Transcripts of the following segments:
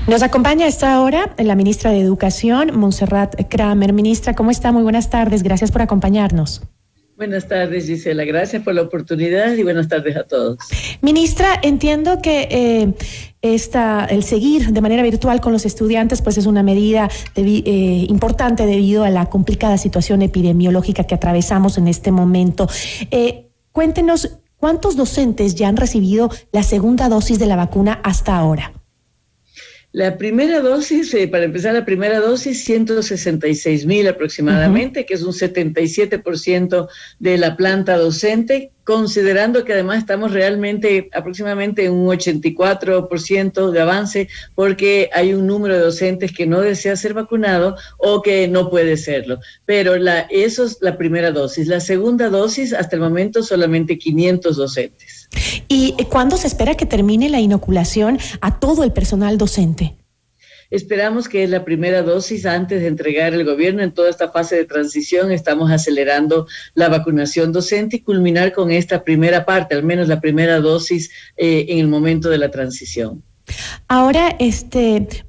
Nos acompaña a esta hora la ministra de Educación, Montserrat Kramer. Ministra, ¿cómo está? Muy buenas tardes. Gracias por acompañarnos. Buenas tardes, Gisela. Gracias por la oportunidad y buenas tardes a todos. Ministra, entiendo que el seguir de manera virtual con los estudiantes pues es una medida importante debido a la complicada situación epidemiológica que atravesamos en este momento. Cuéntenos, ¿cuántos docentes ya han recibido la segunda dosis de la vacuna hasta ahora? La primera dosis, para empezar, 166,000 aproximadamente, que es un 77% de la planta docente, considerando que además estamos realmente aproximadamente en un 84% de avance, porque hay un número de docentes que no desea ser vacunado o que no puede serlo. Pero eso es la primera dosis. La segunda dosis, hasta el momento, solamente 500 docentes. ¿Y cuándo se espera que termine la inoculación a todo el personal docente? Esperamos que es la primera dosis antes de entregar el gobierno. En toda esta fase de transición estamos acelerando la vacunación docente y culminar con esta primera parte, al menos la primera dosis en el momento de la transición. Ahora,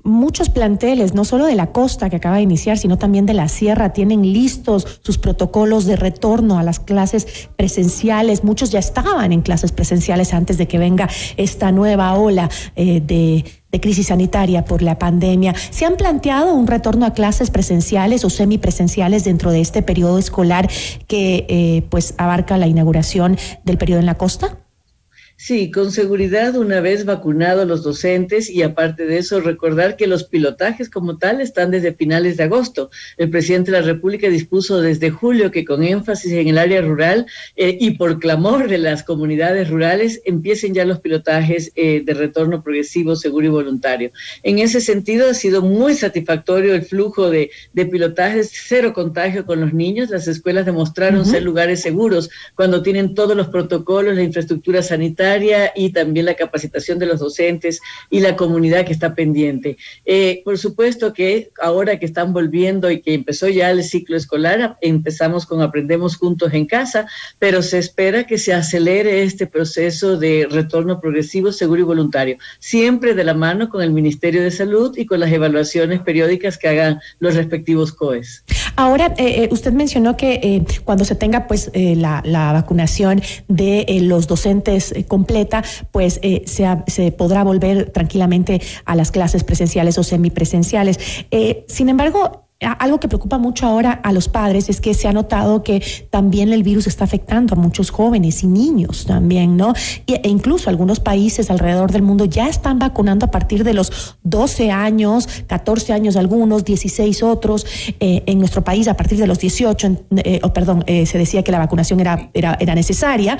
muchos planteles, no solo de la costa que acaba de iniciar, sino también de la sierra, tienen listos sus protocolos de retorno a las clases presenciales. Muchos ya estaban en clases presenciales antes de que venga esta nueva ola de crisis sanitaria por la pandemia. ¿Se han planteado un retorno a clases presenciales o semipresenciales dentro de este periodo escolar que pues abarca la inauguración del periodo en la costa? Sí, con seguridad, una vez vacunados los docentes, y aparte de eso, recordar que los pilotajes como tal están desde finales de agosto. El presidente de la República dispuso desde julio que, con énfasis en el área rural y por clamor de las comunidades rurales, empiecen ya los pilotajes de retorno progresivo, seguro y voluntario. En ese sentido, ha sido muy satisfactorio el flujo de pilotajes, cero contagio con los niños. Las escuelas demostraron ser lugares seguros cuando tienen todos los protocolos, la infraestructura sanitaria, y también la capacitación de los docentes y la comunidad que está pendiente. Por supuesto que ahora que están volviendo y que empezó ya el ciclo escolar, empezamos con Aprendemos Juntos en Casa, pero se espera que se acelere este proceso de retorno progresivo, seguro y voluntario, siempre de la mano con el Ministerio de Salud y con las evaluaciones periódicas que hagan los respectivos COEs. Ahora, usted mencionó que cuando se tenga pues la vacunación de los docentes completa, pues se podrá volver tranquilamente a las clases presenciales o semipresenciales. Sin embargo, algo que preocupa mucho ahora a los padres es que se ha notado que también el virus está afectando a muchos jóvenes y niños también, ¿no? E incluso algunos países alrededor del mundo ya están vacunando a partir de los 12 años, 14 años algunos, 16 otros. En nuestro país a partir de los 18, se decía que la vacunación era necesaria,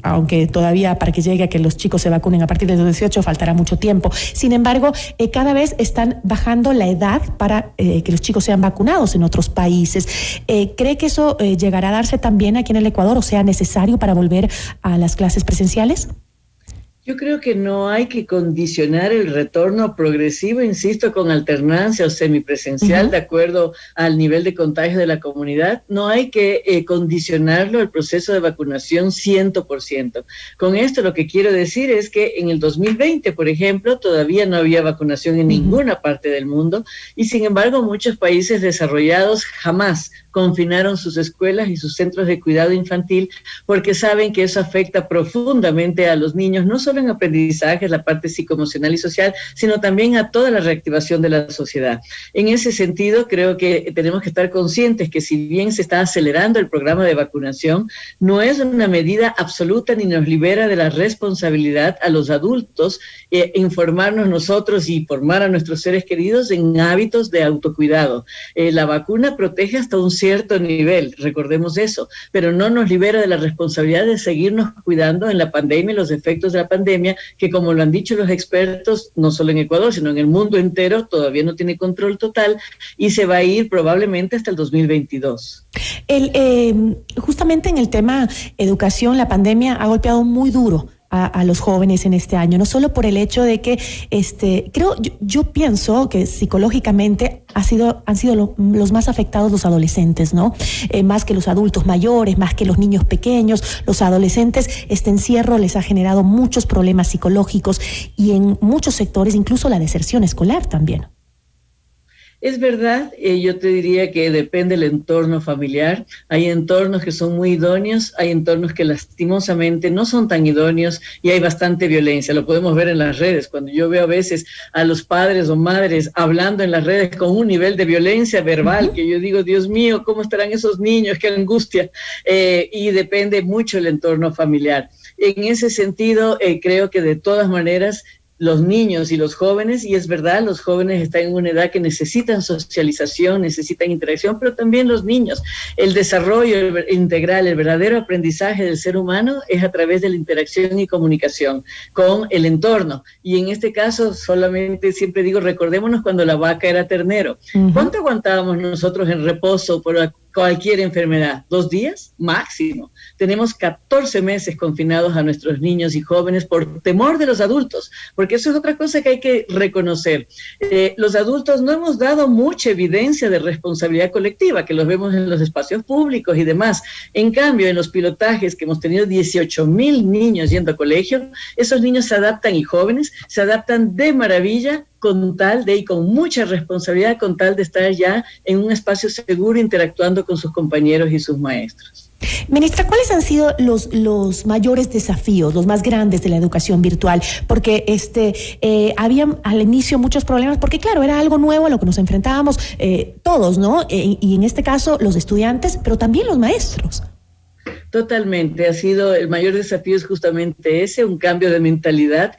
aunque todavía para que llegue a que los chicos se vacunen a partir de los 18 faltará mucho tiempo. Sin embargo, cada vez están bajando la edad para que los chicos sean vacunados en otros países. ¿Cree que eso llegará a darse también aquí en el Ecuador o sea necesario para volver a las clases presenciales? Yo creo que no hay que condicionar el retorno progresivo, insisto, con alternancia o semipresencial, de acuerdo al nivel de contagio de la comunidad. No hay que condicionarlo al proceso de vacunación 100%. Con esto lo que quiero decir es que en el 2020, por ejemplo, todavía no había vacunación en ninguna parte del mundo y, sin embargo, muchos países desarrollados jamás confinaron sus escuelas y sus centros de cuidado infantil porque saben que eso afecta profundamente a los niños, no solo en aprendizaje, la parte psicoemocional y social, sino también a toda la reactivación de la sociedad. En ese sentido, creo que tenemos que estar conscientes que si bien se está acelerando el programa de vacunación, no es una medida absoluta ni nos libera de la responsabilidad a los adultos informarnos nosotros y formar a nuestros seres queridos en hábitos de autocuidado. La vacuna protege hasta un cierto nivel, recordemos eso, pero no nos libera de la responsabilidad de seguirnos cuidando en la pandemia y los efectos de la pandemia, que como lo han dicho los expertos, no solo en Ecuador, sino en el mundo entero, todavía no tiene control total y se va a ir probablemente hasta el 2022. Justamente en el tema educación, la pandemia ha golpeado muy duro a los jóvenes en este año, no solo por el hecho de que yo pienso que psicológicamente han sido los más afectados los adolescentes, ¿no? Más que los adultos mayores, más que los niños pequeños, los adolescentes. Este encierro les ha generado muchos problemas psicológicos y en muchos sectores incluso la deserción escolar también. Es verdad, yo te diría que depende del entorno familiar. Hay entornos que son muy idóneos, hay entornos que lastimosamente no son tan idóneos y hay bastante violencia. Lo podemos ver en las redes. Cuando yo veo a veces a los padres o madres hablando en las redes con un nivel de violencia verbal, que yo digo, Dios mío, ¿cómo estarán esos niños? ¡Qué angustia! Y depende mucho el entorno familiar. En ese sentido, creo que de todas maneras, los niños y los jóvenes, y es verdad, los jóvenes están en una edad que necesitan socialización, necesitan interacción, pero también los niños. El desarrollo integral, el verdadero aprendizaje del ser humano es a través de la interacción y comunicación con el entorno. Y en este caso, solamente siempre digo, recordémonos cuando la vaca era ternero. ¿Cuánto aguantábamos nosotros en reposo por cualquier enfermedad? 2 días máximo. Tenemos 14 meses confinados a nuestros niños y jóvenes por temor de los adultos, porque eso es otra cosa que hay que reconocer. Los adultos no hemos dado mucha evidencia de responsabilidad colectiva, que los vemos en los espacios públicos y demás. En cambio, en los pilotajes que hemos tenido 18,000 niños yendo a colegio, esos niños se adaptan, y jóvenes se adaptan de maravilla, con mucha responsabilidad, con tal de estar ya en un espacio seguro interactuando con sus compañeros y sus maestros. Ministra, ¿cuáles han sido los mayores desafíos, los más grandes de la educación virtual? Porque había al inicio muchos problemas, porque claro, era algo nuevo a lo que nos enfrentábamos todos, ¿no? Y en este caso los estudiantes, pero también los maestros. Totalmente, ha sido el mayor desafío es justamente ese, un cambio de mentalidad,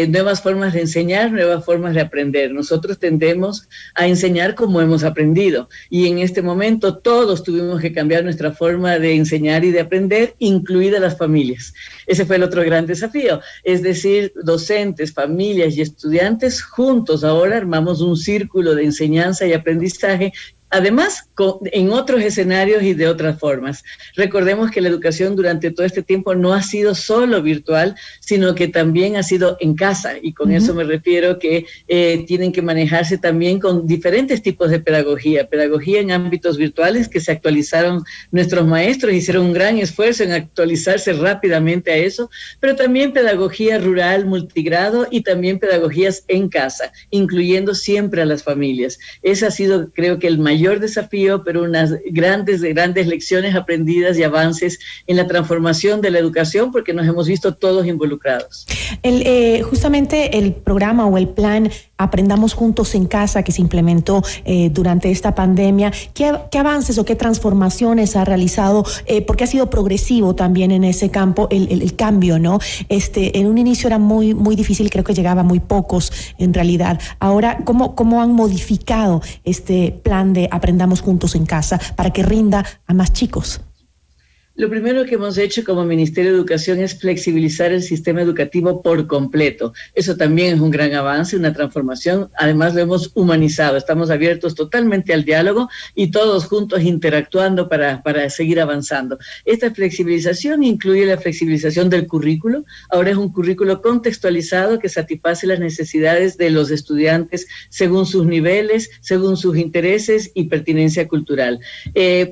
nuevas formas de enseñar, nuevas formas de aprender. Nosotros tendemos a enseñar como hemos aprendido y en este momento todos tuvimos que cambiar nuestra forma de enseñar y de aprender, incluidas las familias. Ese fue el otro gran desafío, es decir, docentes, familias y estudiantes juntos ahora armamos un círculo de enseñanza y aprendizaje. Además, en otros escenarios y de otras formas. Recordemos que la educación durante todo este tiempo no ha sido solo virtual, sino que también ha sido en casa. Y con eso me refiero que tienen que manejarse también con diferentes tipos de pedagogía. Pedagogía en ámbitos virtuales que se actualizaron nuestros maestros, hicieron un gran esfuerzo en actualizarse rápidamente a eso, pero también pedagogía rural, multigrado y también pedagogías en casa, incluyendo siempre a las familias. Ese ha sido, creo que, el mayor desafío, pero unas grandes lecciones aprendidas y avances en la transformación de la educación, porque nos hemos visto todos involucrados. Justamente el programa o el plan Aprendamos Juntos en Casa que se implementó durante esta pandemia, ¿qué avances o qué transformaciones ha realizado? Porque ha sido progresivo también en ese campo el cambio, ¿no? En un inicio era muy, muy difícil, creo que llegaba a muy pocos en realidad. Ahora, ¿cómo han modificado este plan de Aprendamos Juntos en Casa para que rinda a más chicos? Lo primero que hemos hecho como Ministerio de Educación es flexibilizar el sistema educativo por completo. Eso también es un gran avance, una transformación. Además, lo hemos humanizado. Estamos abiertos totalmente al diálogo y todos juntos interactuando para seguir avanzando. Esta flexibilización incluye la flexibilización del currículo. Ahora es un currículo contextualizado que satisface las necesidades de los estudiantes según sus niveles, según sus intereses y pertinencia cultural.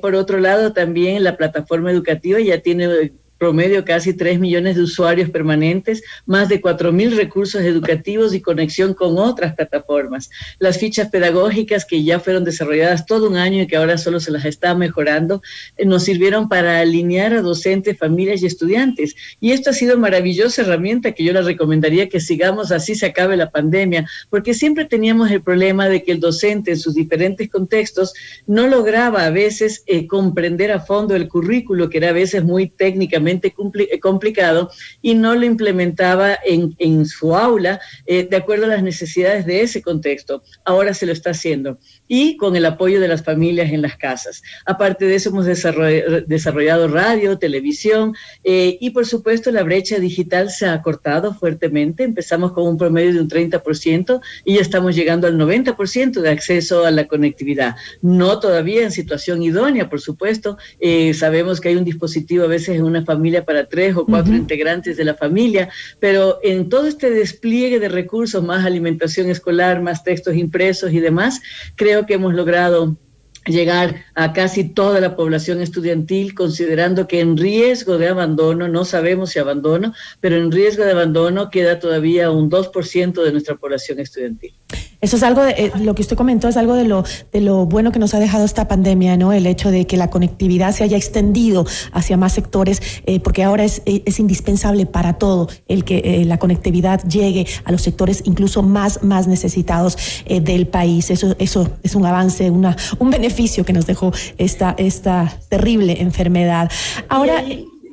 Por otro lado, también la plataforma educativa ya tiene promedio casi 3 millones de usuarios permanentes, más de 4,000 recursos educativos y conexión con otras plataformas. Las fichas pedagógicas que ya fueron desarrolladas todo un año y que ahora solo se las está mejorando, nos sirvieron para alinear a docentes, familias y estudiantes. Y esto ha sido maravillosa herramienta que yo la recomendaría que sigamos así se acabe la pandemia, porque siempre teníamos el problema de que el docente en sus diferentes contextos no lograba a veces comprender a fondo el currículo, que era a veces muy técnicamente complicado, y no lo implementaba en su aula de acuerdo a las necesidades de ese contexto. Ahora se lo está haciendo y con el apoyo de las familias en las casas. Aparte de eso hemos desarrollado radio, televisión y por supuesto la brecha digital se ha acortado fuertemente. Empezamos con un promedio de un 30% y ya estamos llegando al 90% de acceso a la conectividad. No todavía en situación idónea, por supuesto. Sabemos que hay un dispositivo a veces en una familia familia para 3 o 4 integrantes de la familia, pero en todo este despliegue de recursos, más alimentación escolar, más textos impresos y demás, creo que hemos logrado llegar a casi toda la población estudiantil, considerando que en riesgo de abandono, no sabemos si abandono, pero en riesgo de abandono queda todavía un 2% de nuestra población estudiantil. Eso es algo de lo que usted comentó, es algo de lo bueno que nos ha dejado esta pandemia, ¿no? El hecho de que la conectividad se haya extendido hacia más sectores, porque ahora es indispensable para todo el que la conectividad llegue a los sectores incluso más necesitados del país. Eso es un avance, un beneficio que nos dejó esta terrible enfermedad. Ahora.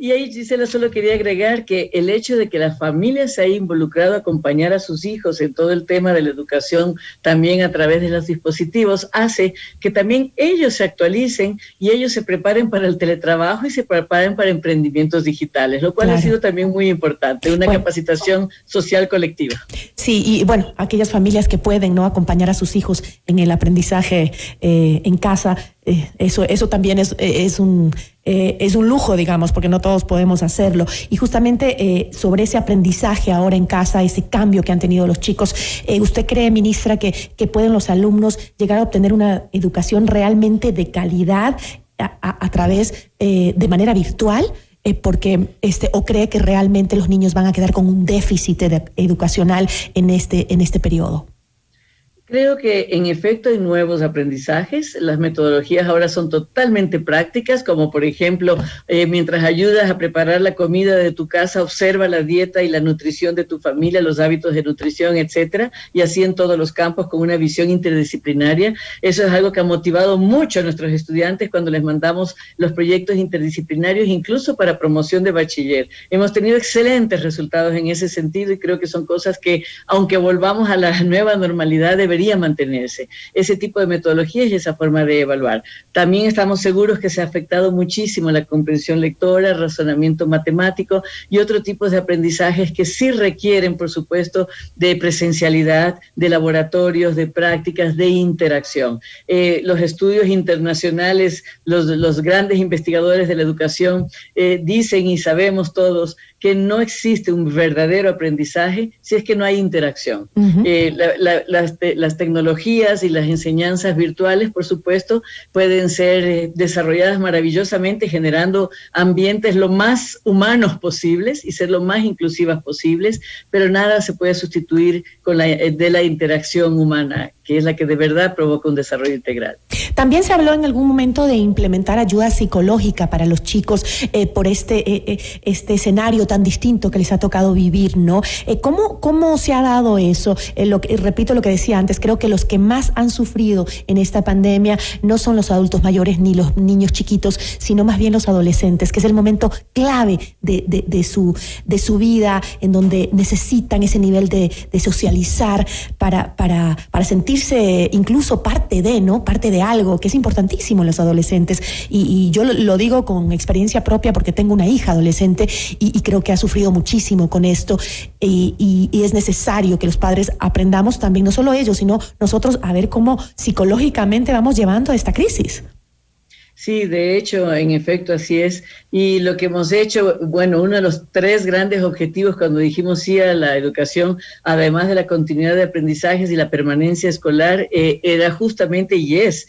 Y ahí, Gisela, solo quería agregar que el hecho de que la familia se haya involucrado a acompañar a sus hijos en todo el tema de la educación, también a través de los dispositivos, hace que también ellos se actualicen y ellos se preparen para el teletrabajo y se preparen para emprendimientos digitales, lo cual ha sido también muy importante, una capacitación social colectiva. Sí, y bueno, aquellas familias que pueden, ¿no?, acompañar a sus hijos en el aprendizaje en casa, eso también es un lujo, digamos, porque no todos podemos hacerlo. Y justamente sobre ese aprendizaje ahora en casa, ese cambio que han tenido los chicos, ¿usted cree, ministra, que pueden los alumnos llegar a obtener una educación realmente de calidad a través de manera virtual? Porque ¿o cree que realmente los niños van a quedar con un déficit educacional en este periodo? Creo que en efecto hay nuevos aprendizajes, las metodologías ahora son totalmente prácticas, como por ejemplo, mientras ayudas a preparar la comida de tu casa, observa la dieta y la nutrición de tu familia, los hábitos de nutrición, etcétera, y así en todos los campos con una visión interdisciplinaria. Eso es algo que ha motivado mucho a nuestros estudiantes cuando les mandamos los proyectos interdisciplinarios, incluso para promoción de bachiller. Hemos tenido excelentes resultados en ese sentido y creo que son cosas que, aunque volvamos a la nueva normalidad, debería mantenerse. Ese tipo de metodologías y esa forma de evaluar. También estamos seguros que se ha afectado muchísimo la comprensión lectora, razonamiento matemático y otro tipo de aprendizajes que sí requieren, por supuesto, de presencialidad, de laboratorios, de prácticas, de interacción. Los estudios internacionales, los grandes investigadores de la educación dicen y sabemos todos que no existe un verdadero aprendizaje si es que no hay interacción. Las tecnologías y las enseñanzas virtuales, por supuesto, pueden ser desarrolladas maravillosamente, generando ambientes lo más humanos posibles y ser lo más inclusivas posibles, pero nada se puede sustituir de la interacción humana, que es la que de verdad provoca un desarrollo integral. También se habló en algún momento de implementar ayuda psicológica para los chicos por este escenario tan distinto que les ha tocado vivir, ¿no? ¿Cómo se ha dado eso? Repito lo que decía antes, creo que los que más han sufrido en esta pandemia no son los adultos mayores ni los niños chiquitos, sino más bien los adolescentes, que es el momento clave de su vida, en donde necesitan ese nivel de socializar para sentirse incluso parte de algo, que es importantísimo en los adolescentes. Y yo lo digo con experiencia propia porque tengo una hija adolescente y creo que ha sufrido muchísimo con esto y es necesario que los padres aprendamos también, no solo ellos, sino nosotros, a ver cómo psicológicamente vamos llevando esta crisis. Sí, de hecho, en efecto, así es. Y lo que hemos hecho, bueno, uno de los 3 grandes objetivos cuando dijimos sí a la educación, además de la continuidad de aprendizajes y la permanencia escolar, era justamente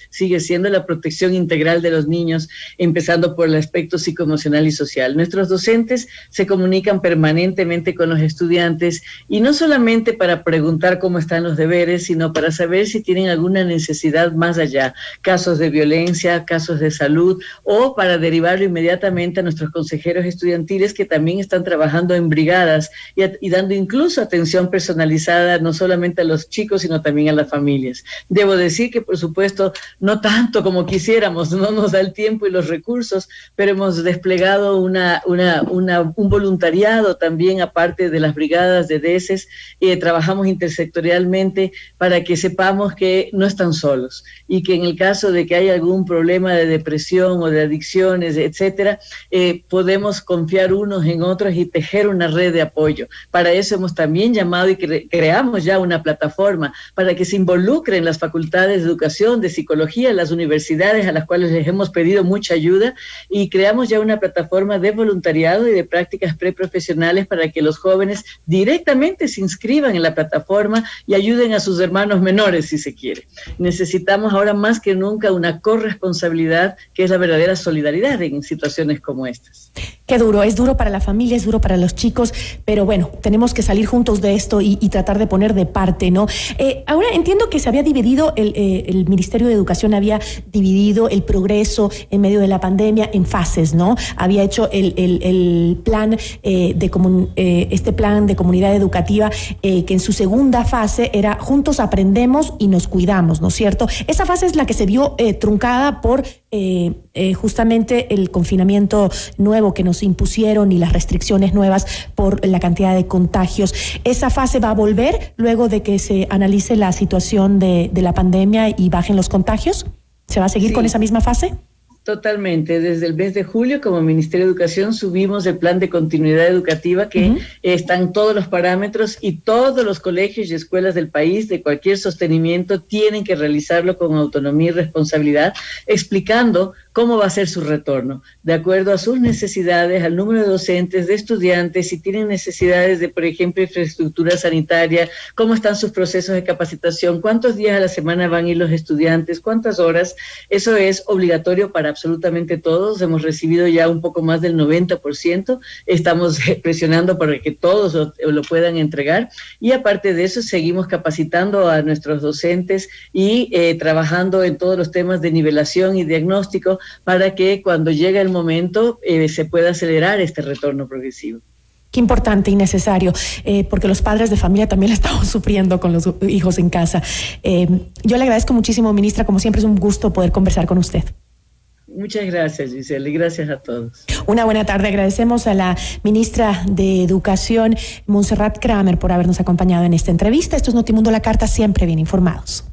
sigue siendo la protección integral de los niños, empezando por el aspecto psicoemocional y social. Nuestros docentes se comunican permanentemente con los estudiantes y no solamente para preguntar cómo están los deberes, sino para saber si tienen alguna necesidad más allá, casos de violencia, casos de salud, o para derivarlo inmediatamente a nuestros consejeros estudiantiles que también están trabajando en brigadas y dando incluso atención personalizada no solamente a los chicos sino también a las familias. Debo decir que por supuesto no tanto como quisiéramos, no nos da el tiempo y los recursos, pero hemos desplegado un voluntariado también aparte de las brigadas de DESES y trabajamos intersectorialmente para que sepamos que no están solos y que en el caso de que haya algún problema de depresión depresión o de adicciones, etcétera, podemos confiar unos en otros y tejer una red de apoyo. Para eso hemos también llamado y creamos ya una plataforma para que se involucren las facultades de educación, de psicología, las universidades a las cuales les hemos pedido mucha ayuda, y creamos ya una plataforma de voluntariado y de prácticas preprofesionales para que los jóvenes directamente se inscriban en la plataforma y ayuden a sus hermanos menores, si se quiere. Necesitamos ahora más que nunca una corresponsabilidad, que es la verdadera solidaridad en situaciones como estas. Qué duro, es duro para la familia, es duro para los chicos, pero bueno, tenemos que salir juntos de esto y tratar de poner de parte, ¿no? Ahora entiendo que se había dividido, el Ministerio de Educación había dividido el progreso en medio de la pandemia en fases, ¿no? Había hecho el plan este plan de comunidad educativa, que en su segunda fase era juntos aprendemos y nos cuidamos, ¿no es cierto? Esa fase es la que se vio truncada por justamente el confinamiento nuevo que nos impusieron y las restricciones nuevas por la cantidad de contagios. ¿Esa fase va a volver luego de que se analice la situación de la pandemia y bajen los contagios? ¿Se va a seguir con esa misma fase? Totalmente. Desde el mes de julio, como Ministerio de Educación, subimos el plan de continuidad educativa que están todos los parámetros, y todos los colegios y escuelas del país de cualquier sostenimiento tienen que realizarlo con autonomía y responsabilidad, explicando cómo va a ser su retorno, de acuerdo a sus necesidades, al número de docentes, de estudiantes, si tienen necesidades de, por ejemplo, infraestructura sanitaria, cómo están sus procesos de capacitación, cuántos días a la semana van a ir los estudiantes, cuántas horas. Eso es obligatorio para absolutamente todos. Hemos recibido ya un poco más del 90%, estamos presionando para que todos lo puedan entregar, y aparte de eso seguimos capacitando a nuestros docentes y trabajando en todos los temas de nivelación y diagnóstico para que cuando llegue el momento se pueda acelerar este retorno progresivo. Qué importante y necesario, porque los padres de familia también la estamos sufriendo con los hijos en casa. Yo le agradezco muchísimo, ministra, como siempre es un gusto poder conversar con usted. Muchas gracias, Giselle, y gracias a todos. Una buena tarde. Agradecemos a la ministra de Educación, Montserrat Kramer, por habernos acompañado en esta entrevista. Esto es Notimundo La Carta, siempre bien informados.